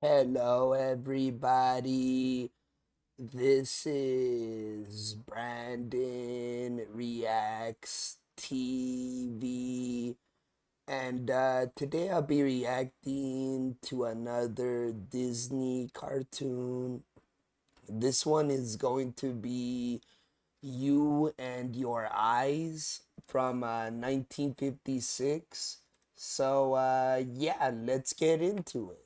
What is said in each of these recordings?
Hello, everybody. This is Brandon Reacts TV, and today I'll be reacting to another Disney cartoon. This one is going to be You and Your Eyes from 1956. So, yeah, let's get into it.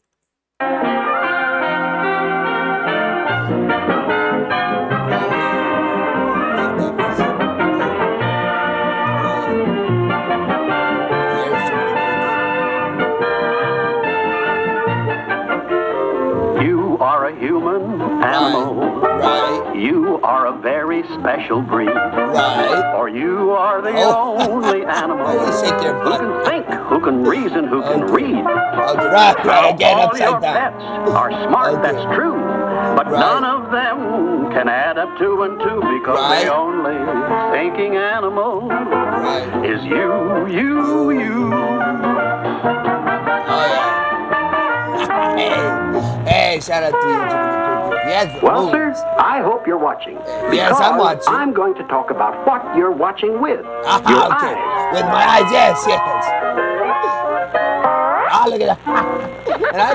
You are a human animal. Right. You are a very special breed. Right. For you are the only animal Shake your who butt. can think, who can reason, who can read. Okay, right, again, All upside your down. pets are smart, Okay. that's true. But Right. none of them can add up 2 and 2 because Right. the only thinking animal Right. is you. Oh, yeah. Hey, shout out to you, Jiminy Cricket. Yes, Well, moves. sir, I hope you're watching. Yes, Because I'm watching. I'm going to talk about what you're watching with. Your Okay. eyes. With my eyes, yes. Ah, look at that. And I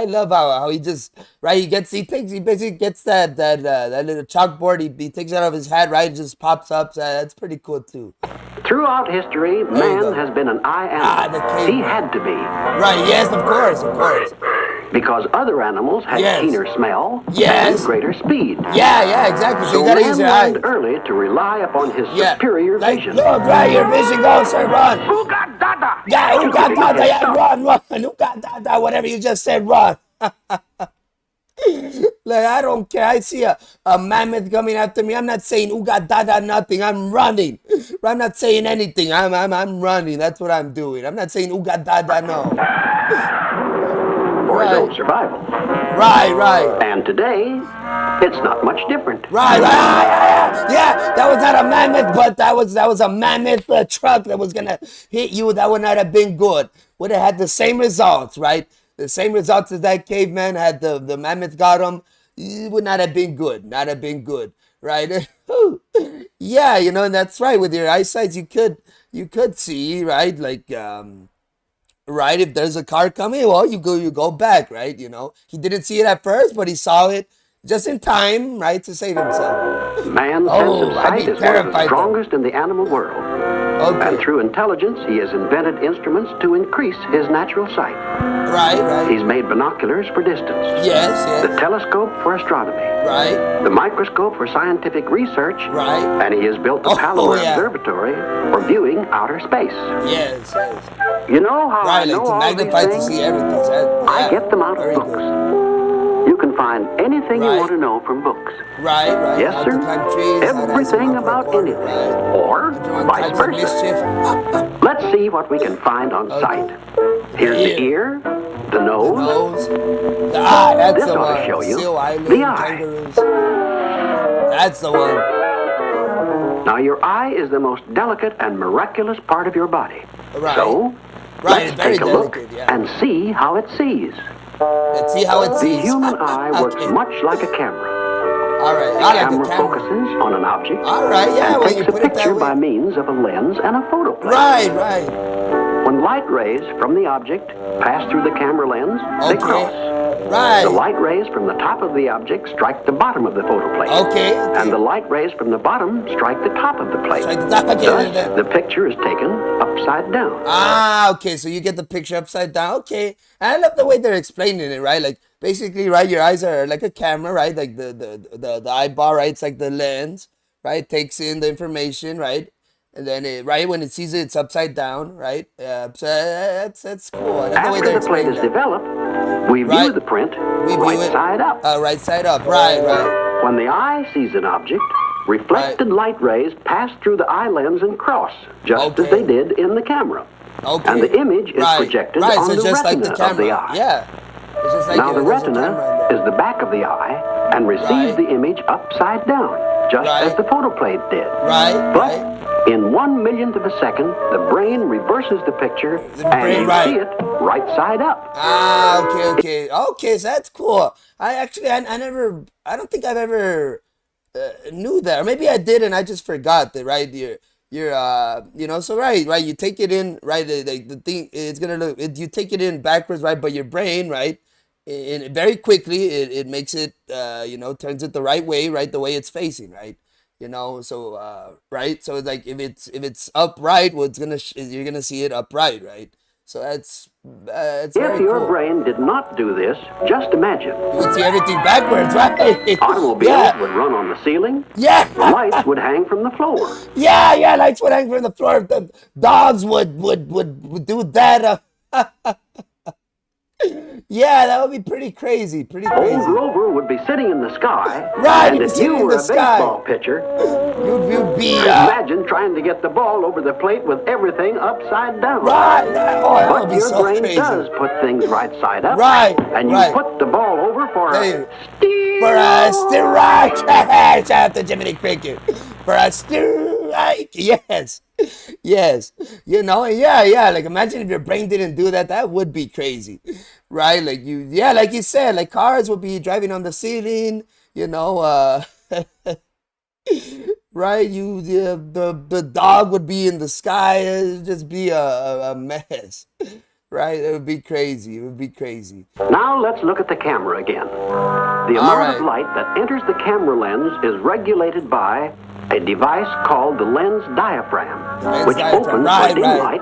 love how he just, right, he basically gets that little chalkboard, he takes it out of his hat, right, it just pops up. So that's pretty cool too. Throughout history, you man go. has been an eye The animal. caveman. He had to be. Right, yes, of course. Because other animals had Yes. keener smell Yes. and greater speed. Yeah, exactly. So So you gotta man use your eyes. learned early to rely upon his superior Like, vision. look, right, your vision goes, sir, run. Ooga dada! Yeah, Too ooga big dada, to yeah, stop. run. Ooga dada, whatever you just said, run. Like, I don't care. I see a mammoth coming after me. I'm not saying ooga dada nothing. I'm running. I'm not saying anything. I'm running. That's what I'm doing. I'm not saying ooga dada no. For his own survival. Right. And today, it's not much different. Right. Yeah, that was not a mammoth, but that was a mammoth truck that was gonna hit you. That would not have been good. Would have had the same results, right? The same results as that caveman had. The mammoth got him. It would not have been good. Not have been good, right? Yeah, and that's right. With your eyesight, you could see, right? Like right, if there's a car coming, well, you go back, right? He didn't see it at first, but he saw it just in time, right, to save himself. Man's sense of I'd sight be is one of the terrified, though. strongest in the animal world. Okay. And through intelligence, he has invented instruments to increase his natural sight. Right. He's made binoculars for distance. Yes. The telescope for astronomy. Right. The microscope for scientific research. Right. And he has built the Palomar Observatory for viewing outer space. Yes. You know how I Right, know like to all magnify these to things? see everything. I get them out of very books. good. You can find anything you Right. want to know from books. Right. Yes, How sir. to climb trees, how to answer Everything one for a about quarter, anything. right? Or 101 vice types of versa. mischief. Let's see what we can find on sight. Here's the ear, the The nose, nose. The eye. That's This the ought to one. show you. Seal Island, The eye. kangaroos. That's the one. Now, your eye is the most delicate and miraculous part of your body. Right. So, Right, let's very take a look delicate, yeah. and see how it sees. Let's see how it The sees. human eye works Okay. much like a camera. All right. The I like camera a camera. focuses on an object All right, yeah, and when takes you a put it that picture by way. means of a lens and a photoplate. Right. When light rays from the object pass through the camera lens, they cross. Right. The light rays from the top of the object strike the bottom of the photoplate. Okay. And the light rays from the bottom strike the top of the plate. Strike the top, okay, Thus, then. the picture is taken upside down. Okay, so you get the picture upside down. Okay. And I love the way they're explaining it, right? Like, basically, right, your eyes are like a camera, right? Like the eyeball, right? It's like the lens, right? Takes in the information, right? And then right when it sees it, it's upside down, right? So that's cool. I love the way After they're the plate explaining is that. developed, we view Right. the print We view right it side up. right side up. Right. When the eye sees an object, reflected light rays pass through the eye lens and cross, just as they did in the camera. Okay. And the image is projected on so the just retina like the of the camera. eye. Yeah. It's just like, Now the there's a retina camera in there. is the back of the eye and receives Right. the image upside down, just as the photoplate did. Right. But In 1 millionth of a second, the brain reverses the picture and you see it right side up. Ah, okay, so that's cool. I never, I don't think I've ever knew that, or maybe I did and I just forgot that, right? So right, you take it in, right? The thing, it's gonna look, you take it in backwards, right? But your brain, right? Very quickly, it makes it, turns it the right way, right? The way it's facing, right? Right? So it's like if it's upright, well, you're gonna see it upright, right? So it's If very your cool. brain did not do this, just imagine. You would see everything backwards, right? Automobiles would run on the ceiling. Yeah. Lights would hang from the floor. Yeah, lights would hang from the floor. The dogs would do that. Yeah, that would be pretty crazy. Pretty Old crazy. Grover would be sitting in the sky. Right, And he'd be if sitting you in were the a sky. baseball pitcher, You'd be imagine trying to get the ball over the plate with everything upside down. right. Oh, that would But be your so brain crazy. does put things right side up. Right, And you right. put the ball over for There a you- For a strike. Shout out to Jiminy Cricket. For a strike. Yes. Yes. Yeah. Like imagine if your brain didn't do that. That would be crazy. Right? Like like you said, like cars would be driving on the ceiling, right? The dog would be in the sky. It'd just be a mess. Right? It would be crazy. It would be crazy. Now let's look at the camera again. The amount of light that enters the camera lens is regulated by a device called the lens diaphragm, which opens for dim light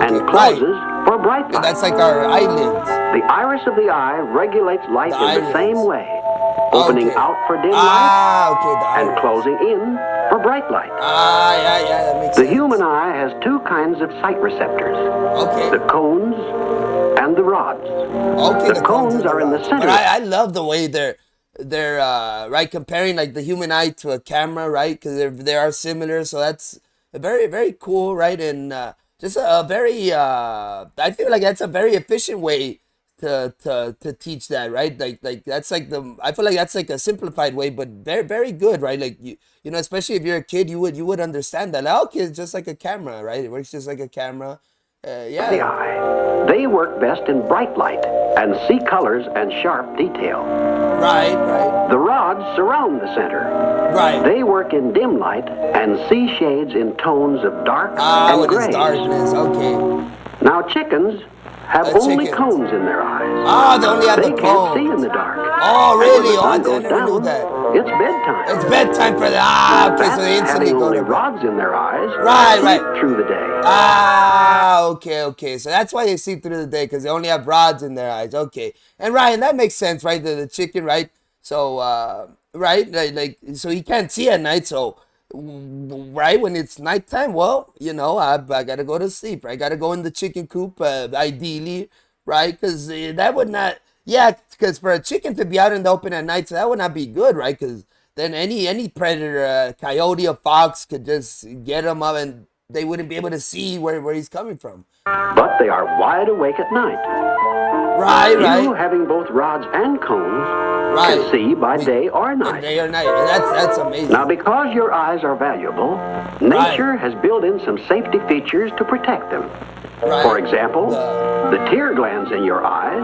and closes for bright light. And that's like our eyelids. The iris of the eye regulates light in the same way, opening out for dim light and closing in for bright light. Yeah, that makes sense. The human eye has two kinds of sight receptors, the cones and the rods. The cones are in the center. But I love the way they're right, comparing like the human eye to a camera, right? Because they are similar, so that's very, very cool, right? And just a very I feel like that's a very efficient way to teach that, right? Like that's like I feel like that's like a simplified way, but very, very good, right? Like especially if you're a kid, you would understand that. Like, okay, it's just like a camera, right? It works just like a camera. Yeah. The eye. They work best in bright light and see colors and sharp detail. Right. The rods surround the center. Right. They work in dim light and see shades in tones of dark and gray. Darkness. Okay. Now chickens have only cones in their eyes. They only have the cones. They can't see in the dark. Oh, really? I never knew that. It's bedtime. It's bedtime for them. Okay, so they instantly having go only to bed. rods in their eyes. Right. Through the day. Okay. So that's why they see through the day, because they only have rods in their eyes. Okay. And Ryan, that makes sense, right? The chicken, right? So, right? Like, so he can't see at night. So, right when it's nighttime, well, I gotta go to sleep. I gotta go in the chicken coop, ideally, right? Because that would not. Yeah, because for a chicken to be out in the open at night, so that would not be good, right? Because then any predator, coyote or fox, could just get him up, and they wouldn't be able to see where he's coming from. But they are wide awake at night. Right. You, having both rods and cones, can see by day or night. Day or night, and that's amazing. Now, because your eyes are valuable, nature has built in some safety features to protect them. For example, the tear glands in your eyes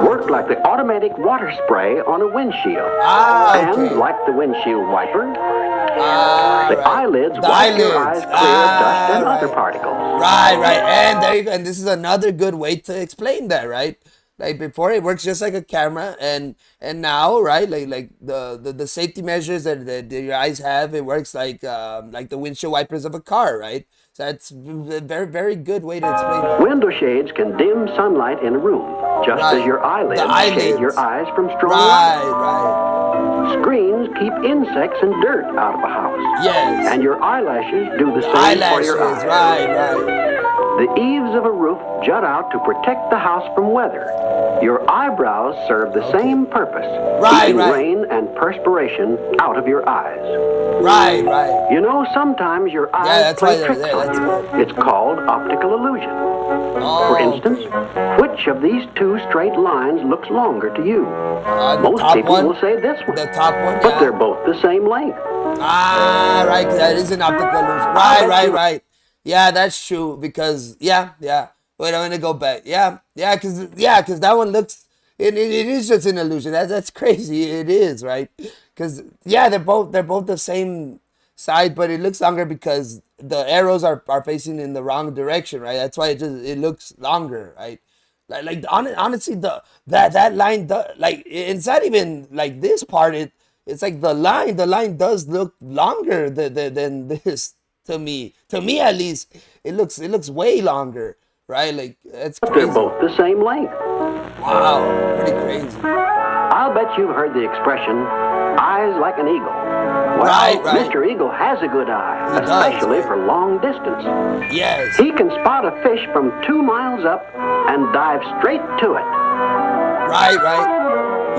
work like the automatic water spray on a windshield. And like the windshield wiper, the eyelids wipe your eyes clear of dust and other particles. Right. And there you go. And this is another good way to explain that, right? Like before, it works just like a camera, and now, right? Like the safety measures that your eyes have, it works like the windshield wipers of a car, right? So that's a very, very good way to explain that. Window shades can dim sunlight in a room, just as your eyelids shade your eyes from strong light. Right. Screens keep insects and dirt out of a house. Yes. And your eyelashes do the same for your eyes. Right. The eaves of a roof jut out to protect the house from weather. Your eyebrows serve the same purpose, keeping rain and perspiration out of your eyes. Right. Sometimes your eyes play tricks on you. It's called optical illusion. For instance, which of these two straight lines looks longer to you? Most people will say this one. The top one, But they're both the same length. Ah, right. 'Cause that is an optical illusion. Right. Yeah, that's true. Because yeah. Wait, I'm gonna go back. Cause that one looks. It is just an illusion. That's crazy. It is right. Cause yeah, they're both the same side, but it looks longer because the arrows are facing in the wrong direction, right? That's why it looks longer, right? Honestly, that line like it's not even like this part. It's like the line does look longer than this to me at least. It looks way longer, right? Like that's But they're crazy. both the same length. Wow, pretty crazy. I'll bet you've heard the expression, eyes like an eagle. Well, Right. Mr. Eagle has a good eye, He does, especially right. for long distance. Yes. He can spot a fish from 2 miles up and dive straight to it. Right.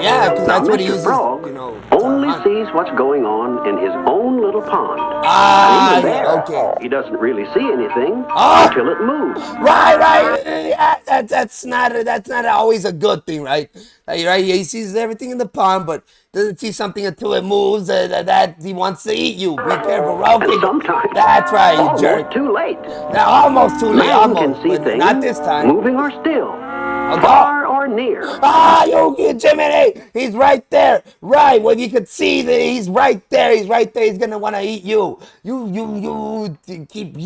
Yeah, because Now, that's what he Mr. uses, Frog to only hunt. sees what's going on in his own little pond. Ah, And even yeah, there, okay. he doesn't really see anything Ah, until it moves. right. Yeah, that's not always a good thing, right? Like, right, he sees everything in the pond, but doesn't see something until it moves. That he wants to eat you. Be careful. And Okay, sometimes, that's right, you almost jerk. too late. Now, almost too late, Man can almost, see but not things, this time. moving or still, Okay. far or near. Ah, you Jiminy, he's right there. Right, well, you could see that he's right there. He's right there. He's gonna want to eat you. You keep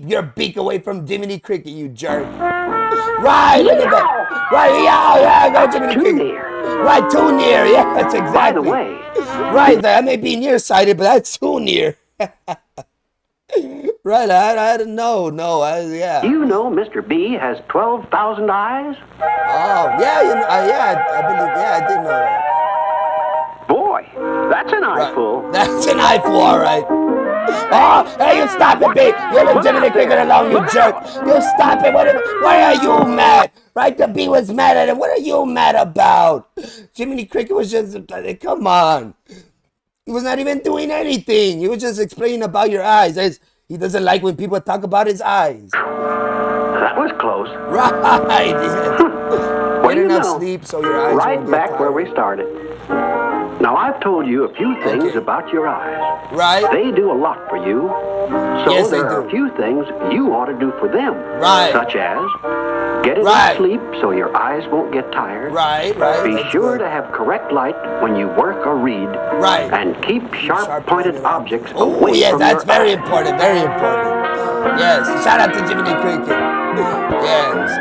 your beak away from Jiminy Cricket, you jerk. Right, look at that. Right, yeah, go Jiminy Too Cricket. near. Right, too near. Yeah, that's By the exactly. way, Right, that may be nearsighted, but that's too near. Right, I don't know. No, do yeah. you know Mr. B has 12,000 eyes? Oh, yeah, I believe, yeah, I did know that. Boy, that's an Right. eyeful. That's an eyeful, all right. Oh, hey, you stop it, B. You leave Look Jiminy out Cricket there. alone, you Look jerk. out. You stop it. Why are you mad? Right, the B was mad at it. What are you mad about? Jiminy Cricket was just, come on. He was not even doing anything. He was just explaining about your eyes. He doesn't like when people talk about his eyes. That was close. Right, yes. Well, Get you enough know, sleep so your eyes right won't get back where we tired. started. Now, I've told you a few things Okay. about your eyes. Right? They do a lot for you. So Yes, they there are do. a few things you ought to do for them. Right. Such as get enough Right. sleep so your eyes won't get tired. Right. Be That's sure good. to have correct light when you work or read. Right. And keep sharp-pointed objects Oh, away yes, from that's your very eyes. important. Very important. Yes. Shout out to Jiminy Cricket. Yes.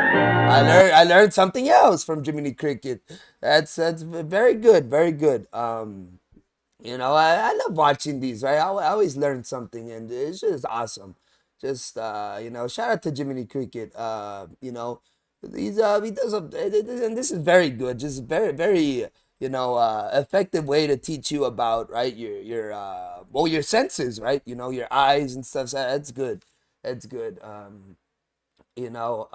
I learned something else from Jiminy Cricket. That's very good. Very good. I love watching these, right? I always learn something, and it's just awesome. Just shout out to Jiminy Cricket. He does and this is very good. Just very very effective way to teach you about right your senses, right? Your eyes and stuff. So that's good. That's good. You know,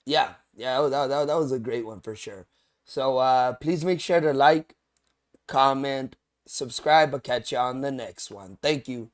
yeah. That was a great one for sure. So please make sure to like, comment, subscribe. I'll catch you on the next one. Thank you.